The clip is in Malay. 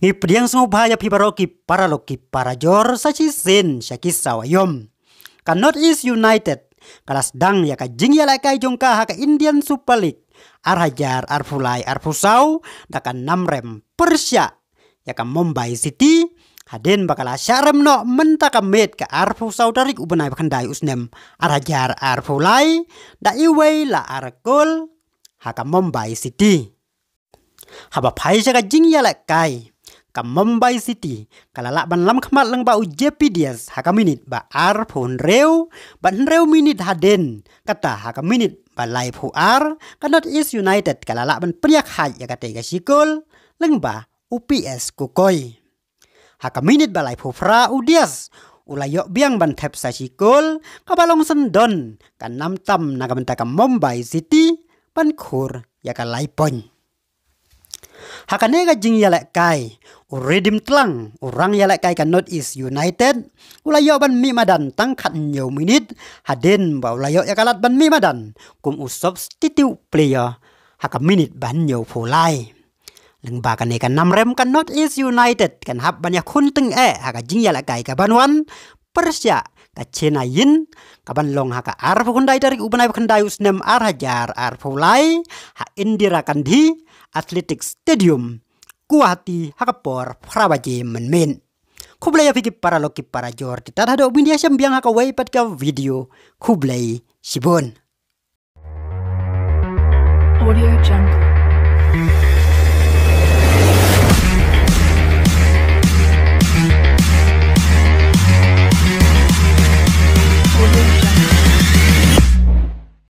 Ngipdiang sumubhaya pibaroki paraloki parajor sachi sen syaki sawayom. Ka North East United kalas dang ya ka jingya lai kai jongka ha ka Indian Super League. Arhajar arfulai arfusau dakan namrem Persya ya ka Mumbai City. Haden bakala syarem no menta ka met ka arfusau tarik ubenai bakandai usnem. Arhajar arfulai da iwei la arkul ha ka Mumbai City. Haba phai ka jingya lai kai ka Mumbai City kalala ban lam khmat lang ba JP Diaz haka minit ba ar phun reu ban reu minit haden kata haka minit ba lai phu ar ka North East United kalala ban priak haj ya kate ka sikol lang ba UPS kukoi haka minit ba lai phu fra Diaz ulayo biang ban thep sa sikol ka balong sendon ka nam tam na ka ka Mumbai City ban khur ya ka lai pon Hakane ka jing yalek kai uredim tlang orang yalek kai ka North East United ulayo ban mi madan tang khat nyo minit haden ba ulayo yakalat ban mi madan kum usop substitute player haka minit ban nyo pulai leng ba kane ka namrem ka North East United kan hab ban ya khun teng haka jing yalek kai ka banwan Persya ka Chenayin ka ban long haka ar phundai dari ubanai khandai usnem arhajar ar pulai ha Indira Gandhi Athletic Stadium Guwahati hakapor prabaje men kublai fiki paraloki parajor kita hado bindia sembiang hakawai pat ka video kublai sibon Audio Jungle.